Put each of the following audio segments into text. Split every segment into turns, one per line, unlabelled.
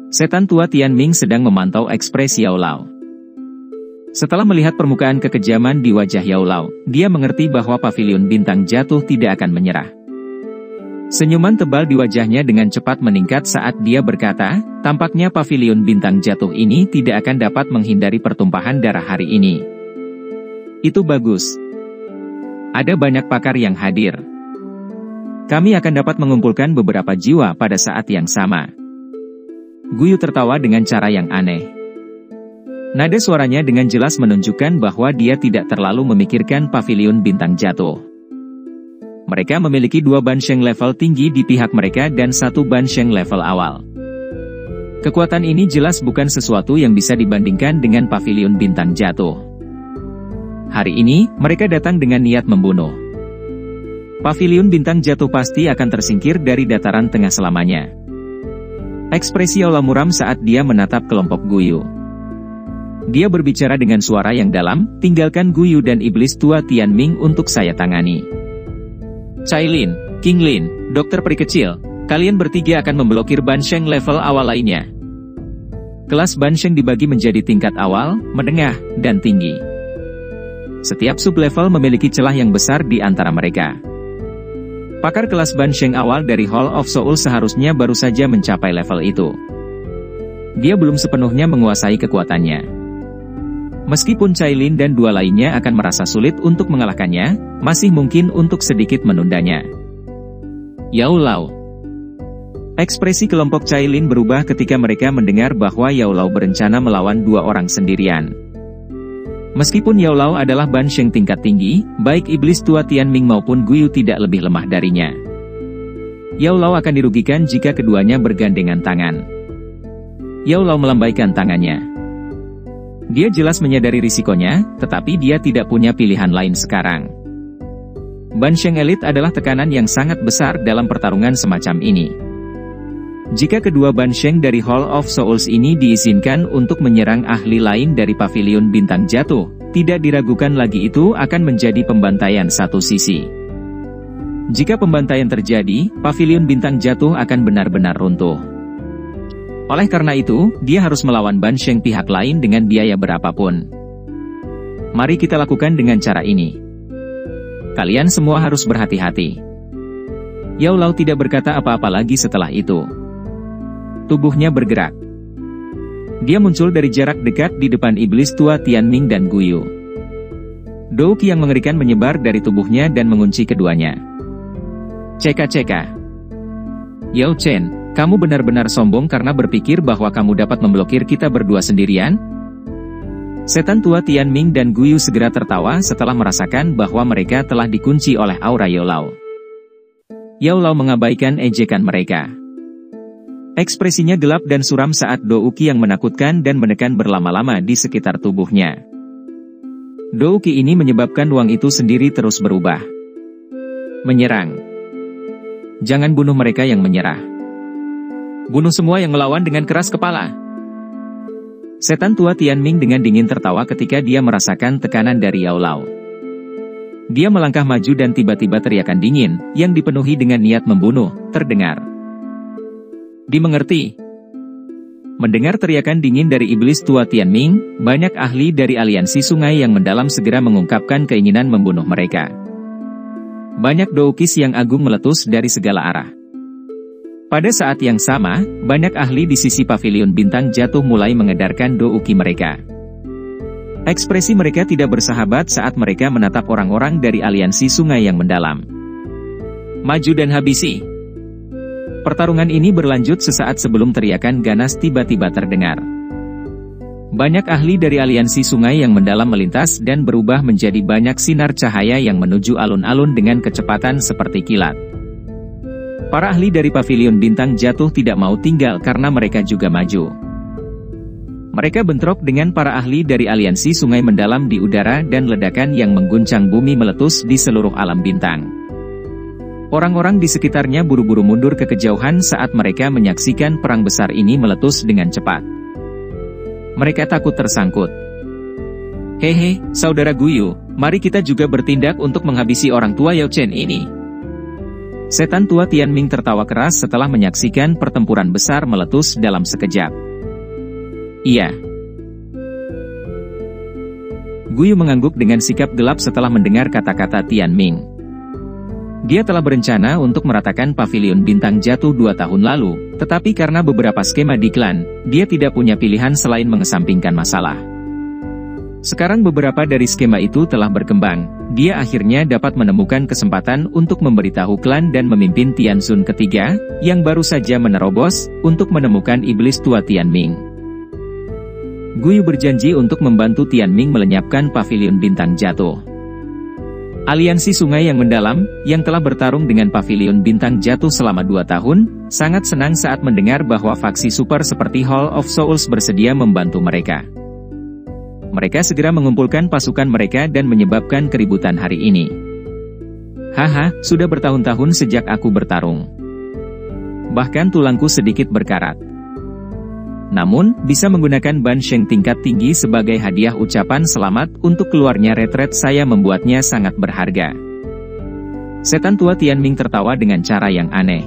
Setan tua Tianming sedang memantau ekspresi Yao Lao. Setelah melihat permukaan kekejaman di wajah Yao Lao, dia mengerti bahwa pavilion bintang jatuh tidak akan menyerah. Senyuman tebal di wajahnya dengan cepat meningkat saat dia berkata, tampaknya pavilion bintang jatuh ini tidak akan dapat menghindari pertumpahan darah hari ini. Itu bagus. Ada banyak pakar yang hadir. Kami akan dapat mengumpulkan beberapa jiwa pada saat yang sama. Guyu tertawa dengan cara yang aneh. Nada suaranya dengan jelas menunjukkan bahwa dia tidak terlalu memikirkan pavilion bintang jatuh. Mereka memiliki 2 Bansheng level tinggi di pihak mereka dan 1 Bansheng level awal. Kekuatan ini jelas bukan sesuatu yang bisa dibandingkan dengan pavilion bintang jatuh. Hari ini, mereka datang dengan niat membunuh. Pavilion bintang jatuh pasti akan tersingkir dari dataran tengah selamanya. Ekspresi Yao Lao muram saat dia menatap kelompok Guyu. Dia berbicara dengan suara yang dalam, tinggalkan Guyu dan iblis tua Tianming untuk saya tangani. Cailin, King Lin, dokter peri kecil, kalian bertiga akan memblokir Bansheng level awal lainnya. Kelas Bansheng dibagi menjadi tingkat awal, menengah, dan tinggi. Setiap sub-level memiliki celah yang besar di antara mereka. Pakar kelas Bansheng awal dari Hall of Soul seharusnya baru saja mencapai level itu. Dia belum sepenuhnya menguasai kekuatannya. Meskipun Cailin dan 2 lainnya akan merasa sulit untuk mengalahkannya, masih mungkin untuk sedikit menundanya. Yao Lao. Ekspresi kelompok Cailin berubah ketika mereka mendengar bahwa Yao Lao berencana melawan 2 orang sendirian. Meskipun Yao Lao adalah Bansheng tingkat tinggi, baik iblis tua Tianming maupun Guyu tidak lebih lemah darinya. Yao Lao akan dirugikan jika keduanya bergandengan tangan. Yao Lao melambaikan tangannya. Dia jelas menyadari risikonya, tetapi dia tidak punya pilihan lain sekarang. Bansheng Elite adalah tekanan yang sangat besar dalam pertarungan semacam ini. Jika kedua Bansheng dari Hall of Souls ini diizinkan untuk menyerang ahli lain dari pavilion bintang jatuh, tidak diragukan lagi itu akan menjadi pembantaian satu sisi. Jika pembantaian terjadi, pavilion bintang jatuh akan benar-benar runtuh. Oleh karena itu, dia harus melawan Bansheng pihak lain dengan biaya berapapun. Mari kita lakukan dengan cara ini. Kalian semua harus berhati-hati. Yao Lao tidak berkata apa-apa lagi setelah itu. Tubuhnya bergerak. Dia muncul dari jarak dekat di depan iblis tua Tianming dan Guyu. Douqi yang mengerikan menyebar dari tubuhnya dan mengunci keduanya. Ceka-ceka. Yao Chen, kamu benar-benar sombong karena berpikir bahwa kamu dapat memblokir kita berdua sendirian? Setan tua Tianming dan Guyu segera tertawa setelah merasakan bahwa mereka telah dikunci oleh aura Yao Lao. Yao Lao mengabaikan ejekan mereka. Ekspresinya gelap dan suram saat Douqi yang menakutkan dan menekan berlama-lama di sekitar tubuhnya. Douqi ini menyebabkan ruang itu sendiri terus berubah. Menyerang. Jangan bunuh mereka yang menyerah. Bunuh semua yang melawan dengan keras kepala. Setan tua Tianming dengan dingin tertawa ketika dia merasakan tekanan dari Yao Lao. Dia melangkah maju dan tiba-tiba teriakan dingin, yang dipenuhi dengan niat membunuh, terdengar. Dimengerti. Mendengar teriakan dingin dari iblis tua Tianming, banyak ahli dari aliansi sungai yang mendalam segera mengungkapkan keinginan membunuh mereka. Banyak Douqis yang agung meletus dari segala arah. Pada saat yang sama, banyak ahli di sisi pavilion bintang jatuh mulai mengedarkan Douqi mereka. Ekspresi mereka tidak bersahabat saat mereka menatap orang-orang dari aliansi sungai yang mendalam. Maju dan habisi. Pertarungan ini berlanjut sesaat sebelum teriakan ganas tiba-tiba terdengar. Banyak ahli dari aliansi sungai yang mendalam melintas dan berubah menjadi banyak sinar cahaya yang menuju alun-alun dengan kecepatan seperti kilat. Para ahli dari pavilion bintang jatuh tidak mau tinggal karena mereka juga maju. Mereka bentrok dengan para ahli dari aliansi sungai mendalam di udara dan ledakan yang mengguncang bumi meletus di seluruh alam bintang. Orang-orang di sekitarnya buru-buru mundur ke kejauhan saat mereka menyaksikan perang besar ini meletus dengan cepat. Mereka takut tersangkut. Hehe, saudara Guyu, mari kita juga bertindak untuk menghabisi orang tua Yao Chen ini. Setan tua Tianming tertawa keras setelah menyaksikan pertempuran besar meletus dalam sekejap. Iya. Guyu mengangguk dengan sikap gelap setelah mendengar kata-kata Tianming. Dia telah berencana untuk meratakan pavilion bintang jatuh 2 tahun lalu, tetapi karena beberapa skema di klan, dia tidak punya pilihan selain mengesampingkan masalah. Sekarang beberapa dari skema itu telah berkembang, dia akhirnya dapat menemukan kesempatan untuk memberitahu klan dan memimpin Tianzun ketiga, yang baru saja menerobos, untuk menemukan iblis tua Tianming. Guyu berjanji untuk membantu Tianming melenyapkan pavilion bintang jatuh. Aliansi Sungai yang Mendalam, yang telah bertarung dengan pavilion bintang jatuh selama 2 tahun, sangat senang saat mendengar bahwa faksi super seperti Hall of Souls bersedia membantu mereka. Mereka segera mengumpulkan pasukan mereka dan menyebabkan keributan hari ini. Haha, sudah bertahun-tahun sejak aku bertarung. Bahkan tulangku sedikit berkarat. Namun, bisa menggunakan ban sheng tingkat tinggi sebagai hadiah ucapan selamat untuk keluarnya retret saya membuatnya sangat berharga. Setan tua Tianming tertawa dengan cara yang aneh.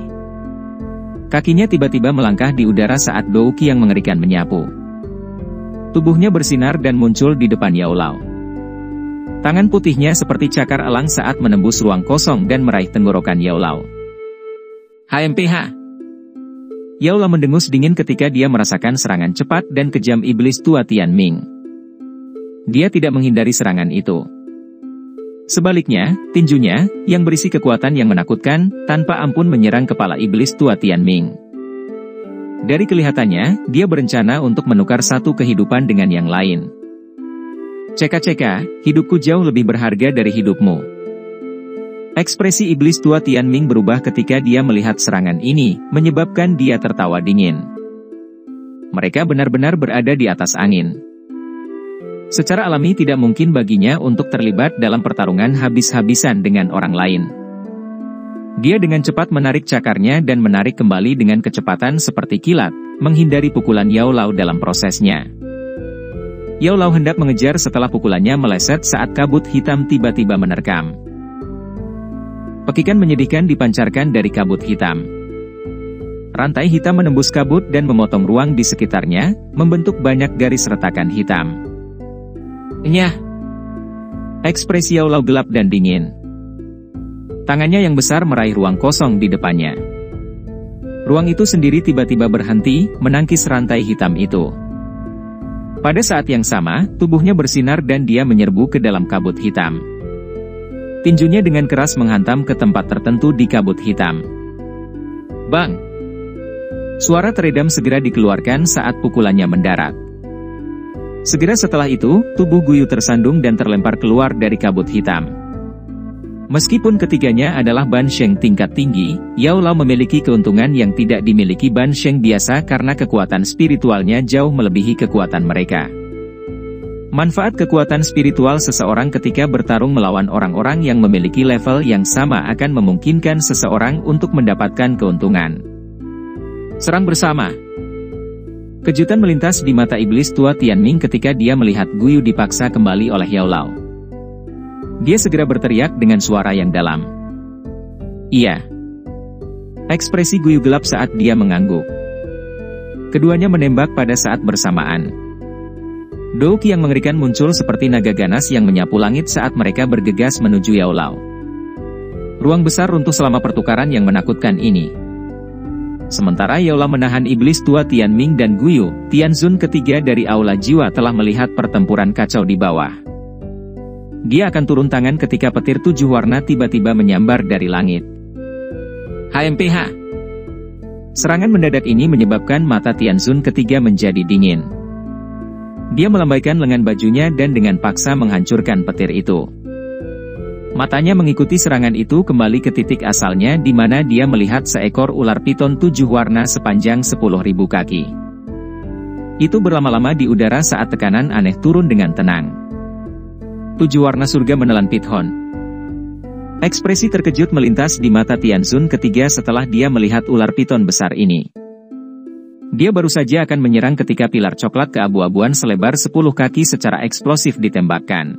Kakinya tiba-tiba melangkah di udara saat Douqi yang mengerikan menyapu. Tubuhnya bersinar dan muncul di depan Yao Lao. Tangan putihnya seperti cakar elang saat menembus ruang kosong dan meraih tenggorokan Yao Lao. HMPH. Yao Lao mendengus dingin ketika dia merasakan serangan cepat dan kejam iblis tua Tianming. Dia tidak menghindari serangan itu. Sebaliknya, tinjunya, yang berisi kekuatan yang menakutkan, tanpa ampun menyerang kepala iblis tua Tianming. Dari kelihatannya, dia berencana untuk menukar satu kehidupan dengan yang lain. Ceka-ceka, hidupku jauh lebih berharga dari hidupmu. Ekspresi iblis tua Tianming berubah ketika dia melihat serangan ini, menyebabkan dia tertawa dingin. Mereka benar-benar berada di atas angin. Secara alami tidak mungkin baginya untuk terlibat dalam pertarungan habis-habisan dengan orang lain. Dia dengan cepat menarik cakarnya dan menarik kembali dengan kecepatan seperti kilat, menghindari pukulan Yao Lao dalam prosesnya. Yao Lao hendak mengejar setelah pukulannya meleset saat kabut hitam tiba-tiba menerkam. Pekikan menyedihkan dipancarkan dari kabut hitam. Rantai hitam menembus kabut dan memotong ruang di sekitarnya, membentuk banyak garis retakan hitam. Nyah! Ekspresi Yao Lao gelap dan dingin. Tangannya yang besar meraih ruang kosong di depannya. Ruang itu sendiri tiba-tiba berhenti, menangkis rantai hitam itu. Pada saat yang sama, tubuhnya bersinar dan dia menyerbu ke dalam kabut hitam. Tinjunya dengan keras menghantam ke tempat tertentu di kabut hitam. Bang! Suara teredam segera dikeluarkan saat pukulannya mendarat. Segera setelah itu, tubuh Guyu tersandung dan terlempar keluar dari kabut hitam. Meskipun ketiganya adalah ban sheng tingkat tinggi, Yao Lao memiliki keuntungan yang tidak dimiliki ban sheng biasa karena kekuatan spiritualnya jauh melebihi kekuatan mereka. Manfaat kekuatan spiritual seseorang ketika bertarung melawan orang-orang yang memiliki level yang sama akan memungkinkan seseorang untuk mendapatkan keuntungan. Serang bersama. Kejutan melintas di mata iblis tua Tianming ketika dia melihat Guyu dipaksa kembali oleh Yao Lao. Dia segera berteriak dengan suara yang dalam. Iya. Ekspresi Guyu gelap saat dia mengangguk. Keduanya menembak pada saat bersamaan. Douqi yang mengerikan muncul seperti naga ganas yang menyapu langit saat mereka bergegas menuju Yao Lao. Ruang besar runtuh selama pertukaran yang menakutkan ini. Sementara Yao Lao menahan iblis tua Tianming dan Guyu, Tianzun ketiga dari Aula Jiwa telah melihat pertempuran kacau di bawah. Dia akan turun tangan ketika petir 7 warna tiba-tiba menyambar dari langit. HMPH. Serangan mendadak ini menyebabkan mata Tianzun ketiga menjadi dingin. Dia melambaikan lengan bajunya dan dengan paksa menghancurkan petir itu. Matanya mengikuti serangan itu kembali ke titik asalnya di mana dia melihat seekor ular piton 7 warna sepanjang 10.000 kaki. Itu berlama-lama di udara saat tekanan aneh turun dengan tenang. 7 warna surga menelan piton. Ekspresi terkejut melintas di mata Tianzun ketiga setelah dia melihat ular piton besar ini. Dia baru saja akan menyerang ketika pilar coklat keabu-abuan selebar 10 kaki secara eksplosif ditembakkan.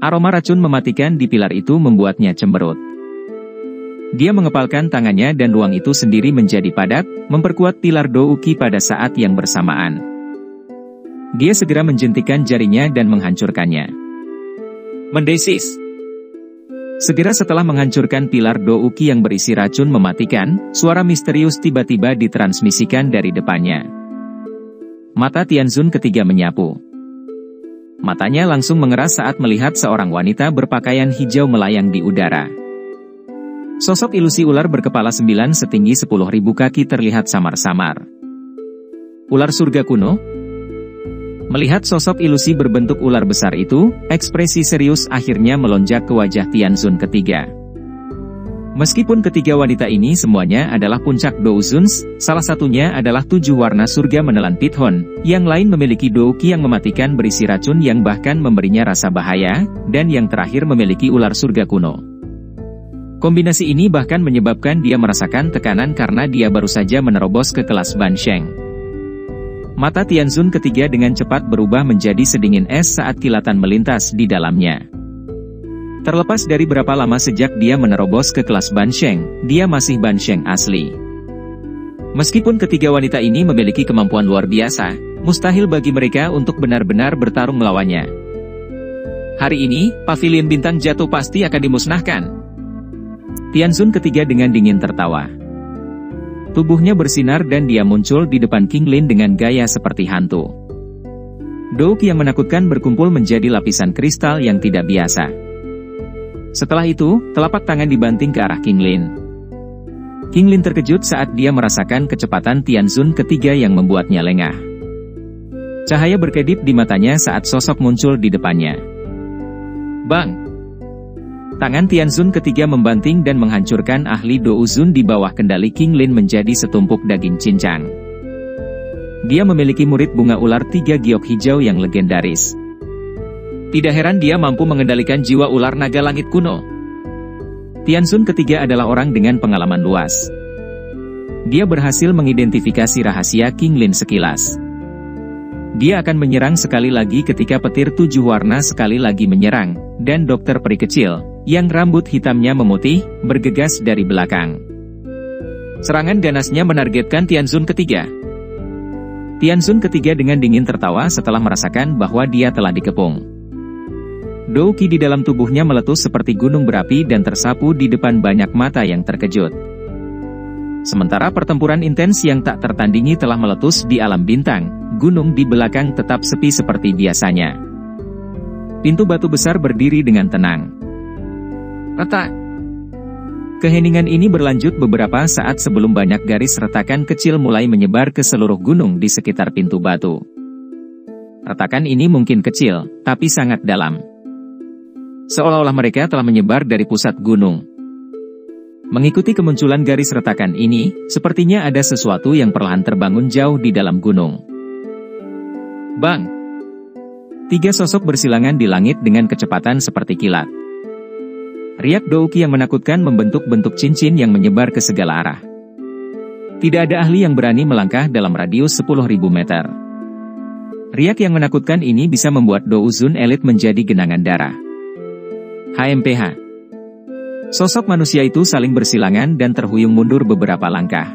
Aroma racun mematikan di pilar itu membuatnya cemberut. Dia mengepalkan tangannya dan ruang itu sendiri menjadi padat, memperkuat pilar Douki pada saat yang bersamaan. Dia segera menjentikan jarinya dan menghancurkannya. Mendesis. Segera setelah menghancurkan pilar Douki yang berisi racun mematikan, suara misterius tiba-tiba ditransmisikan dari depannya. Mata Tianzun ketiga menyapu. Matanya langsung mengeras saat melihat seorang wanita berpakaian hijau melayang di udara. Sosok ilusi ular berkepala 9 setinggi 10.000 kaki terlihat samar-samar. Ular surga kuno? Melihat sosok ilusi berbentuk ular besar itu, ekspresi serius akhirnya melonjak ke wajah Tianzun ketiga. Meskipun ketiga wanita ini semuanya adalah puncak Douzuns, salah satunya adalah 7 warna surga menelan Pithon, yang lain memiliki Douki yang mematikan berisi racun yang bahkan memberinya rasa bahaya, dan yang terakhir memiliki ular surga kuno. Kombinasi ini bahkan menyebabkan dia merasakan tekanan karena dia baru saja menerobos ke kelas Bansheng. Mata Tianzun ketiga dengan cepat berubah menjadi sedingin es saat kilatan melintas di dalamnya. Terlepas dari berapa lama sejak dia menerobos ke kelas Bansheng, dia masih Bansheng asli. Meskipun ketiga wanita ini memiliki kemampuan luar biasa, mustahil bagi mereka untuk benar-benar bertarung melawannya. Hari ini, pavilion bintang jatuh pasti akan dimusnahkan. Tianzun ketiga dengan dingin tertawa. Tubuhnya bersinar dan dia muncul di depan King Lin dengan gaya seperti hantu. Douki yang menakutkan berkumpul menjadi lapisan kristal yang tidak biasa. Setelah itu, telapak tangan dibanting ke arah King Lin. King Lin terkejut saat dia merasakan kecepatan Tianzun ketiga yang membuatnya lengah. Cahaya berkedip di matanya saat sosok muncul di depannya. Bang! Tangan Tianzun ketiga membanting dan menghancurkan ahli Douzun di bawah kendali King Lin menjadi setumpuk daging cincang. Dia memiliki murid bunga ular 3 giok hijau yang legendaris. Tidak heran dia mampu mengendalikan jiwa ular naga langit kuno. Tianzun ketiga adalah orang dengan pengalaman luas. Dia berhasil mengidentifikasi rahasia King Lin sekilas. Dia akan menyerang sekali lagi ketika petir 7 warna sekali lagi menyerang, dan dokter peri kecil, yang rambut hitamnya memutih, bergegas dari belakang. Serangan ganasnya menargetkan Tianzun ketiga. Tianzun ketiga dengan dingin tertawa setelah merasakan bahwa dia telah dikepung. Douki di dalam tubuhnya meletus seperti gunung berapi dan tersapu di depan banyak mata yang terkejut. Sementara pertempuran intens yang tak tertandingi telah meletus di alam bintang, gunung di belakang tetap sepi seperti biasanya. Pintu batu besar berdiri dengan tenang. Retak. Keheningan ini berlanjut beberapa saat sebelum banyak garis retakan kecil mulai menyebar ke seluruh gunung di sekitar pintu batu. Retakan ini mungkin kecil, tapi sangat dalam. Seolah-olah mereka telah menyebar dari pusat gunung. Mengikuti kemunculan garis retakan ini, sepertinya ada sesuatu yang perlahan terbangun jauh di dalam gunung. Bang! 3 sosok bersilangan di langit dengan kecepatan seperti kilat. Riak Douki yang menakutkan membentuk bentuk cincin yang menyebar ke segala arah. Tidak ada ahli yang berani melangkah dalam radius 10.000 meter. Riak yang menakutkan ini bisa membuat Douzun elit menjadi genangan darah. HMPH. Sosok manusia itu saling bersilangan dan terhuyung mundur beberapa langkah.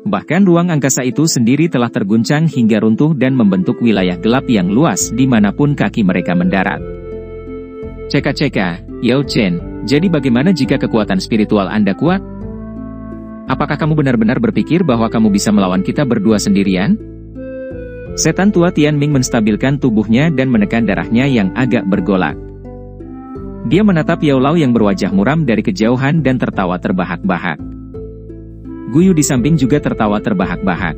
Bahkan ruang angkasa itu sendiri telah terguncang hingga runtuh dan membentuk wilayah gelap yang luas dimanapun kaki mereka mendarat. Ceka-ceka, Yao Chen, jadi bagaimana jika kekuatan spiritual Anda kuat? Apakah kamu benar-benar berpikir bahwa kamu bisa melawan kita berdua sendirian? Setan tua Tianming menstabilkan tubuhnya dan menekan darahnya yang agak bergolak. Dia menatap Yao Lao yang berwajah muram dari kejauhan dan tertawa terbahak-bahak. Guyu di samping juga tertawa terbahak-bahak.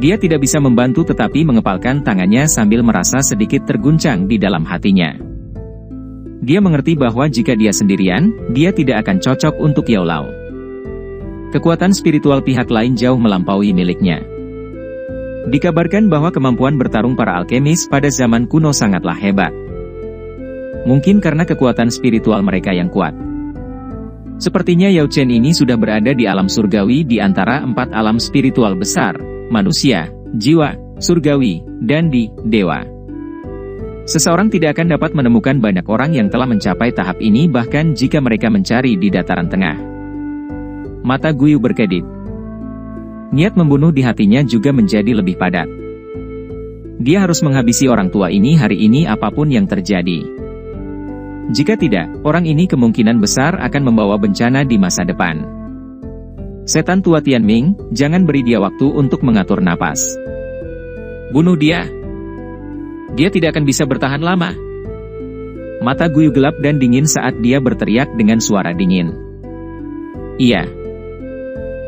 Dia tidak bisa membantu tetapi mengepalkan tangannya sambil merasa sedikit terguncang di dalam hatinya. Dia mengerti bahwa jika dia sendirian, dia tidak akan cocok untuk Yao Lao. Kekuatan spiritual pihak lain jauh melampaui miliknya. Dikabarkan bahwa kemampuan bertarung para alkemis pada zaman kuno sangatlah hebat. Mungkin karena kekuatan spiritual mereka yang kuat. Sepertinya Yao Chen ini sudah berada di alam surgawi di antara 4 alam spiritual besar, manusia, jiwa, surgawi, dan dewa. Seseorang tidak akan dapat menemukan banyak orang yang telah mencapai tahap ini bahkan jika mereka mencari di dataran tengah. Mata Guyu berkedip. Niat membunuh di hatinya juga menjadi lebih padat. Dia harus menghabisi orang tua ini hari ini apapun yang terjadi. Jika tidak, orang ini kemungkinan besar akan membawa bencana di masa depan. Setan tua Tianming, jangan beri dia waktu untuk mengatur napas. Bunuh dia. Dia tidak akan bisa bertahan lama. Mata Guyu gelap dan dingin saat dia berteriak dengan suara dingin. Iya.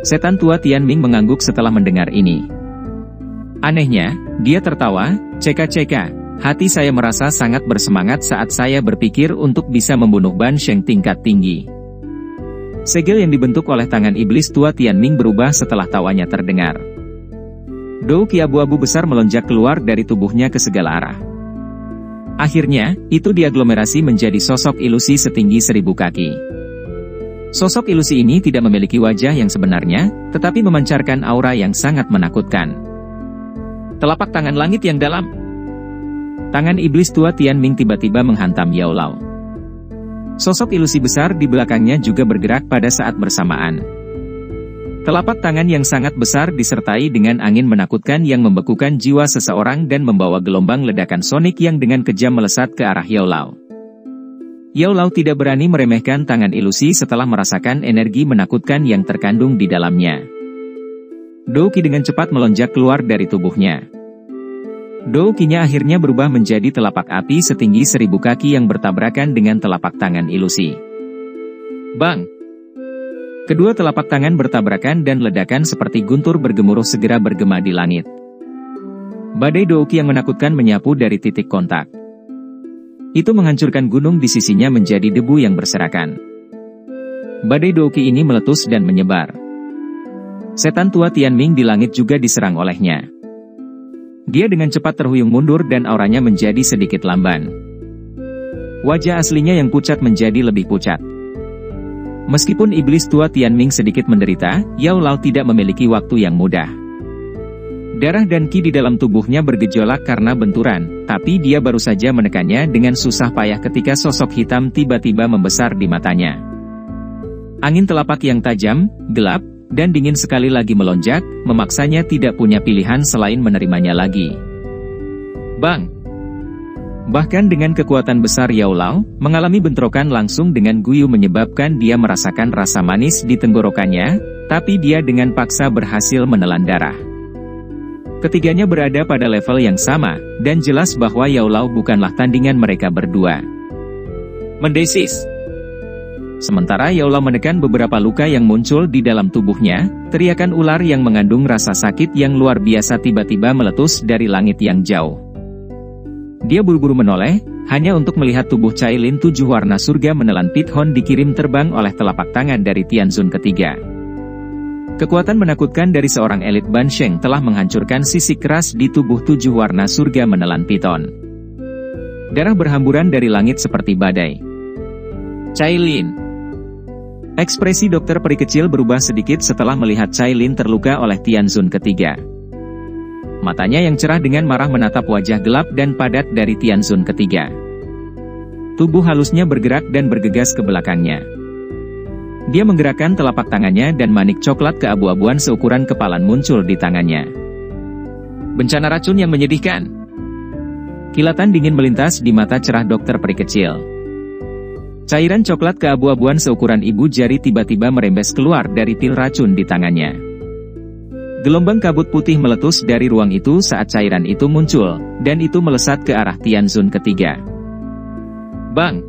Setan tua Tianming mengangguk setelah mendengar ini. Anehnya, dia tertawa, ceka-ceka. Hati saya merasa sangat bersemangat saat saya berpikir untuk bisa membunuh Ban Sheng tingkat tinggi. Segel yang dibentuk oleh tangan iblis tua Tianming berubah setelah tawanya terdengar. Douki abu-abu besar melonjak keluar dari tubuhnya ke segala arah. Akhirnya, itu diaglomerasi menjadi sosok ilusi setinggi 1000 kaki. Sosok ilusi ini tidak memiliki wajah yang sebenarnya, tetapi memancarkan aura yang sangat menakutkan. Telapak tangan langit yang dalam. Tangan iblis tua Tianming tiba-tiba menghantam Yao Lao. Sosok ilusi besar di belakangnya juga bergerak pada saat bersamaan. Telapak tangan yang sangat besar disertai dengan angin menakutkan yang membekukan jiwa seseorang dan membawa gelombang ledakan sonik yang dengan kejam melesat ke arah Yao Lao. Yao Lao tidak berani meremehkan tangan ilusi setelah merasakan energi menakutkan yang terkandung di dalamnya. Douki dengan cepat melonjak keluar dari tubuhnya. Doukinya akhirnya berubah menjadi telapak api setinggi 1000 kaki yang bertabrakan dengan telapak tangan ilusi. Bang! Kedua telapak tangan bertabrakan dan ledakan seperti guntur bergemuruh segera bergema di langit. Badai Douki yang menakutkan menyapu dari titik kontak. Itu menghancurkan gunung di sisinya menjadi debu yang berserakan. Badai Douki ini meletus dan menyebar. Setan tua Tianming di langit juga diserang olehnya. Dia dengan cepat terhuyung mundur dan auranya menjadi sedikit lamban. Wajah aslinya yang pucat menjadi lebih pucat. Meskipun iblis tua Tianming sedikit menderita, Yao Lao tidak memiliki waktu yang mudah. Darah dan ki di dalam tubuhnya bergejolak karena benturan, tapi dia baru saja menekannya dengan susah payah ketika sosok hitam tiba-tiba membesar di matanya. Angin telapak yang tajam, gelap, dan dingin sekali lagi melonjak, memaksanya tidak punya pilihan selain menerimanya lagi. Bang! Bahkan dengan kekuatan besar Yao Lao, mengalami bentrokan langsung dengan Guyu menyebabkan dia merasakan rasa manis di tenggorokannya, tapi dia dengan paksa berhasil menelan darah. Ketiganya berada pada level yang sama, dan jelas bahwa Yao Lao bukanlah tandingan mereka berdua. Mendesis! Sementara Yao Lao menekan beberapa luka yang muncul di dalam tubuhnya, teriakan ular yang mengandung rasa sakit yang luar biasa tiba-tiba meletus dari langit yang jauh. Dia buru-buru menoleh, hanya untuk melihat tubuh Cailin 7 warna surga menelan Pithon dikirim terbang oleh telapak tangan dari Tianzun ketiga. Kekuatan menakutkan dari seorang elit Ban Sheng telah menghancurkan sisi keras di tubuh 7 warna surga menelan Pithon. Darah berhamburan dari langit seperti badai. Cailin! Ekspresi dokter peri kecil berubah sedikit setelah melihat Cailin terluka oleh Tianzun ketiga. Matanya yang cerah dengan marah menatap wajah gelap dan padat dari Tianzun ketiga. Tubuh halusnya bergerak dan bergegas ke belakangnya. Dia menggerakkan telapak tangannya dan manik coklat keabu-abuan seukuran kepalan muncul di tangannya. Bencana racun yang menyedihkan. Kilatan dingin melintas di mata cerah dokter peri kecil. Cairan coklat keabu-abuan seukuran ibu jari tiba-tiba merembes keluar dari pil racun di tangannya. Gelombang kabut putih meletus dari ruang itu saat cairan itu muncul, dan itu melesat ke arah Tianzun ketiga. Bang!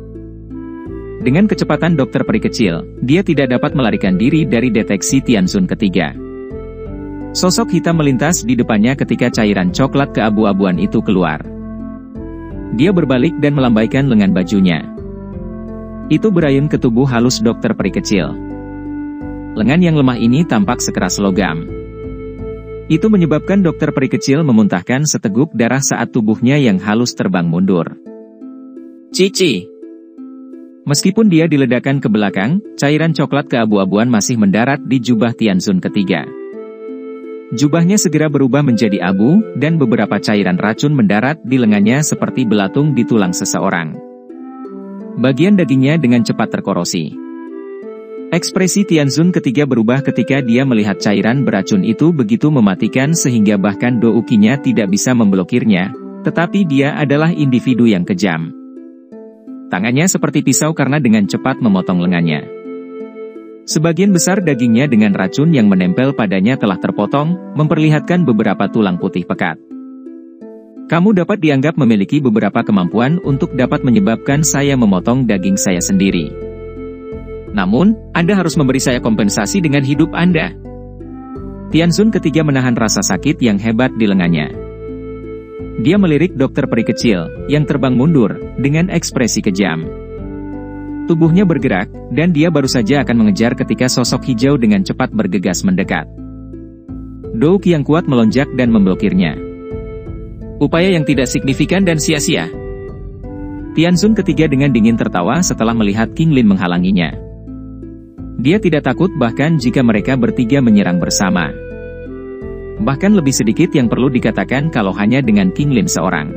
Dengan kecepatan dokter peri kecil, dia tidak dapat melarikan diri dari deteksi Tianzun ketiga. Sosok hitam melintas di depannya ketika cairan coklat keabu-abuan itu keluar. Dia berbalik dan melambaikan lengan bajunya. Itu berayun ke tubuh halus dokter peri kecil. Lengan yang lemah ini tampak sekeras logam. Itu menyebabkan dokter peri kecil memuntahkan seteguk darah saat tubuhnya yang halus terbang mundur. Cici! Meskipun dia diledakkan ke belakang, cairan coklat keabu-abuan masih mendarat di jubah Tianzun ketiga. Jubahnya segera berubah menjadi abu, dan beberapa cairan racun mendarat di lengannya seperti belatung di tulang seseorang. Bagian dagingnya dengan cepat terkorosi. Ekspresi Tianzun ketiga berubah ketika dia melihat cairan beracun itu begitu mematikan sehingga bahkan Do Ukinya tidak bisa memblokirnya, tetapi dia adalah individu yang kejam. Tangannya seperti pisau karena dengan cepat memotong lengannya. Sebagian besar dagingnya dengan racun yang menempel padanya telah terpotong, memperlihatkan beberapa tulang putih pekat. Kamu dapat dianggap memiliki beberapa kemampuan untuk dapat menyebabkan saya memotong daging saya sendiri. Namun, Anda harus memberi saya kompensasi dengan hidup Anda. Tianzun ketiga menahan rasa sakit yang hebat di lengannya. Dia melirik dokter peri kecil, yang terbang mundur, dengan ekspresi kejam. Tubuhnya bergerak, dan dia baru saja akan mengejar ketika sosok hijau dengan cepat bergegas mendekat. Do Uki yang kuat melonjak dan memblokirnya. Upaya yang tidak signifikan dan sia-sia. Tianzun ketiga dengan dingin tertawa setelah melihat King Lin menghalanginya. Dia tidak takut bahkan jika mereka bertiga menyerang bersama. Bahkan lebih sedikit yang perlu dikatakan kalau hanya dengan King Lin seorang.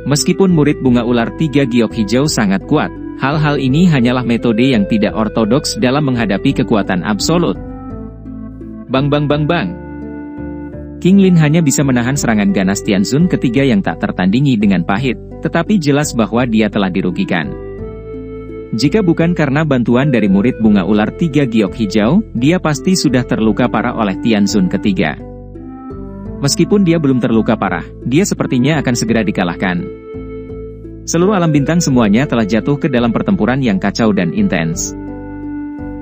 Meskipun murid bunga ular tiga giok hijau sangat kuat, hal-hal ini hanyalah metode yang tidak ortodoks dalam menghadapi kekuatan absolut. Bang bang bang bang. King Lin hanya bisa menahan serangan ganas Tianzun ketiga yang tak tertandingi dengan pahit, tetapi jelas bahwa dia telah dirugikan. Jika bukan karena bantuan dari murid bunga ular tiga giok hijau, dia pasti sudah terluka parah oleh Tianzun ketiga. Meskipun dia belum terluka parah, dia sepertinya akan segera dikalahkan. Seluruh alam bintang semuanya telah jatuh ke dalam pertempuran yang kacau dan intens.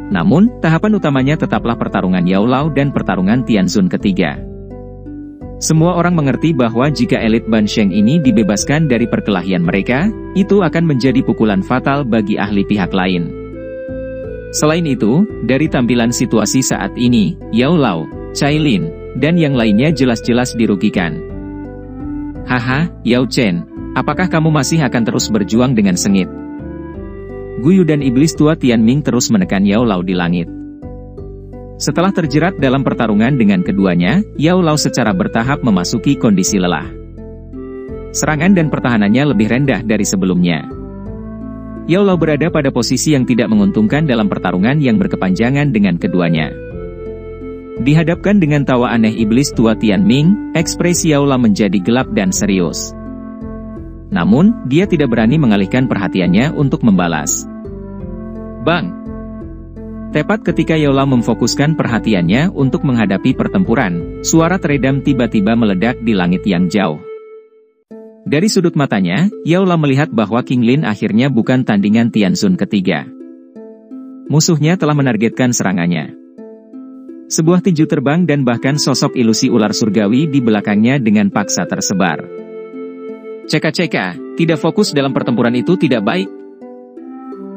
Namun, tahapan utamanya tetaplah pertarungan Yao Lao dan pertarungan Tianzun ketiga. Semua orang mengerti bahwa jika elit Ban Sheng ini dibebaskan dari perkelahian mereka, itu akan menjadi pukulan fatal bagi ahli pihak lain. Selain itu, dari tampilan situasi saat ini, Yao Lao, Cai Lin, dan yang lainnya jelas-jelas dirugikan. Haha, Yao Chen, apakah kamu masih akan terus berjuang dengan sengit? Guyu dan iblis tua Tianming terus menekan Yao Lao di langit. Setelah terjerat dalam pertarungan dengan keduanya, Yao Lao secara bertahap memasuki kondisi lelah. Serangan dan pertahanannya lebih rendah dari sebelumnya. Yao Lao berada pada posisi yang tidak menguntungkan dalam pertarungan yang berkepanjangan dengan keduanya. Dihadapkan dengan tawa aneh iblis tua Tianming, ekspresi Yao Lao menjadi gelap dan serius. Namun, dia tidak berani mengalihkan perhatiannya untuk membalas. Bang! Tepat ketika Yao Lao memfokuskan perhatiannya untuk menghadapi pertempuran, suara teredam tiba-tiba meledak di langit yang jauh. Dari sudut matanya, Yao Lao melihat bahwa King Lin akhirnya bukan tandingan Tianzun ketiga. Musuhnya telah menargetkan serangannya. Sebuah tinju terbang dan bahkan sosok ilusi ular surgawi di belakangnya dengan paksa tersebar. Ceka-ceka, tidak fokus dalam pertempuran itu tidak baik.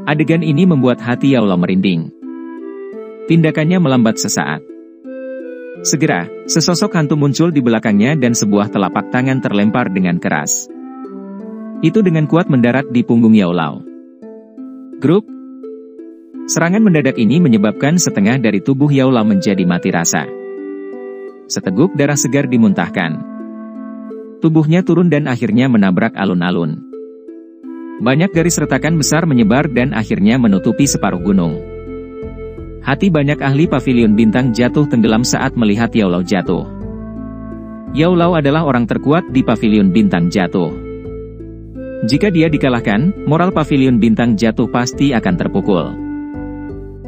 Adegan ini membuat hati Yao Lao merinding. Tindakannya melambat sesaat. Segera, sesosok hantu muncul di belakangnya dan sebuah telapak tangan terlempar dengan keras. Itu dengan kuat mendarat di punggung Yao Lao. Grup. Serangan mendadak ini menyebabkan setengah dari tubuh Yao Lao menjadi mati rasa. Seteguk darah segar dimuntahkan. Tubuhnya turun dan akhirnya menabrak alun-alun. Banyak garis retakan besar menyebar dan akhirnya menutupi separuh gunung. Hati banyak ahli pavilion bintang jatuh tenggelam saat melihat Yao Lao jatuh. Yao Lao adalah orang terkuat di pavilion bintang jatuh. Jika dia dikalahkan, moral pavilion bintang jatuh pasti akan terpukul.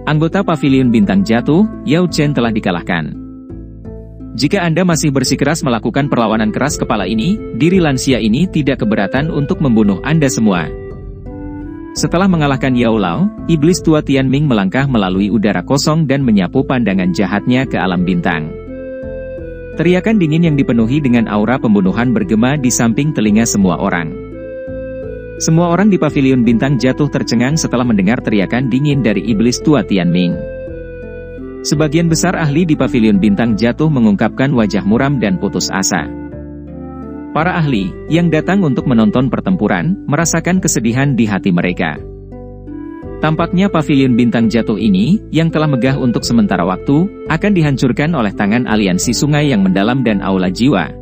Anggota pavilion bintang jatuh, Yao Chen telah dikalahkan. Jika Anda masih bersikeras melakukan perlawanan keras kepala ini, diri lansia ini tidak keberatan untuk membunuh Anda semua. Setelah mengalahkan Yao Lao, iblis tua Tianming melangkah melalui udara kosong dan menyapu pandangan jahatnya ke alam bintang. Teriakan dingin yang dipenuhi dengan aura pembunuhan bergema di samping telinga semua orang. Semua orang di pavilion bintang jatuh tercengang setelah mendengar teriakan dingin dari iblis tua Tianming. Sebagian besar ahli di pavilion bintang jatuh mengungkapkan wajah muram dan putus asa. Para ahli, yang datang untuk menonton pertempuran, merasakan kesedihan di hati mereka. Tampaknya pavilion bintang jatuh ini, yang telah megah untuk sementara waktu, akan dihancurkan oleh tangan aliansi sungai yang mendalam dan aula jiwa.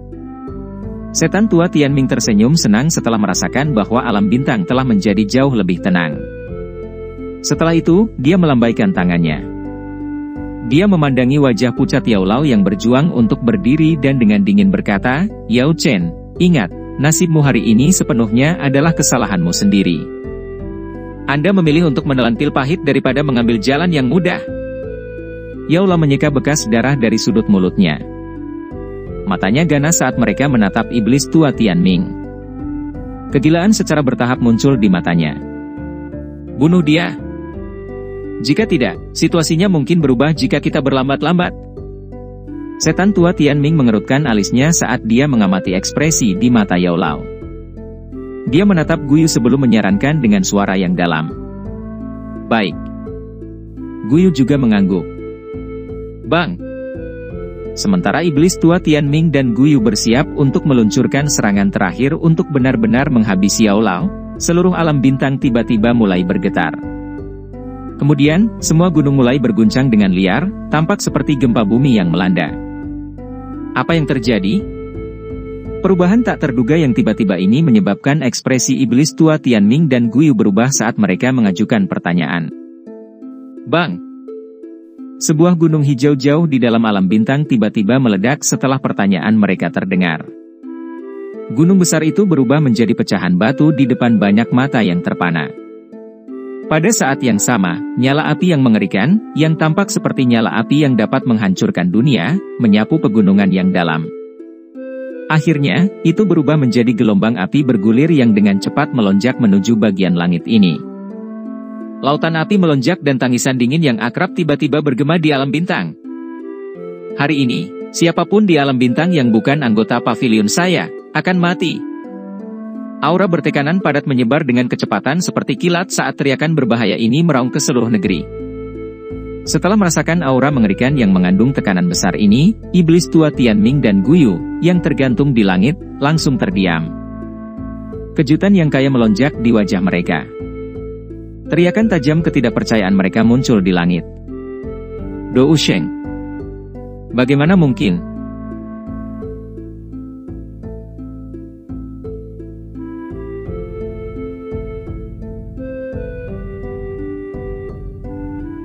Setan tua Tianming tersenyum senang setelah merasakan bahwa alam bintang telah menjadi jauh lebih tenang. Setelah itu, dia melambaikan tangannya. Dia memandangi wajah pucat Yao Lao yang berjuang untuk berdiri dan dengan dingin berkata, "Yao Chen, ingat, nasibmu hari ini sepenuhnya adalah kesalahanmu sendiri. Anda memilih untuk menelan pil pahit daripada mengambil jalan yang mudah." Yao Lao menyeka bekas darah dari sudut mulutnya. Matanya ganas saat mereka menatap iblis tua Tianming. Kegilaan secara bertahap muncul di matanya. "Bunuh dia. Jika tidak, situasinya mungkin berubah jika kita berlambat-lambat." Setan tua Tianming mengerutkan alisnya saat dia mengamati ekspresi di mata Yao Lao. Dia menatap Guyu sebelum menyarankan dengan suara yang dalam. "Baik." Guyu juga mengangguk. "Bang." Sementara iblis tua Tianming dan Guyu bersiap untuk meluncurkan serangan terakhir untuk benar-benar menghabisi Yao Lao, seluruh alam bintang tiba-tiba mulai bergetar. Kemudian, semua gunung mulai berguncang dengan liar, tampak seperti gempa bumi yang melanda. Apa yang terjadi? Perubahan tak terduga yang tiba-tiba ini menyebabkan ekspresi iblis tua Tianming dan Guyu berubah saat mereka mengajukan pertanyaan. "Bang!" Sebuah gunung hijau jauh di dalam alam bintang tiba-tiba meledak setelah pertanyaan mereka terdengar. Gunung besar itu berubah menjadi pecahan batu di depan banyak mata yang terpana. Pada saat yang sama, nyala api yang mengerikan, yang tampak seperti nyala api yang dapat menghancurkan dunia, menyapu pegunungan yang dalam. Akhirnya, itu berubah menjadi gelombang api bergulir yang dengan cepat melonjak menuju bagian langit ini. Lautan api melonjak dan tangisan dingin yang akrab tiba-tiba bergema di alam bintang. "Hari ini, siapapun di alam bintang yang bukan anggota pavilion saya, akan mati." Aura bertekanan padat menyebar dengan kecepatan seperti kilat saat teriakan berbahaya ini meraung ke seluruh negeri. Setelah merasakan aura mengerikan yang mengandung tekanan besar ini, iblis tua Tianming dan Guyu, yang tergantung di langit, langsung terdiam. Kejutan yang kaya melonjak di wajah mereka. Teriakan tajam ketidakpercayaan mereka muncul di langit. "Dou Sheng, bagaimana mungkin?"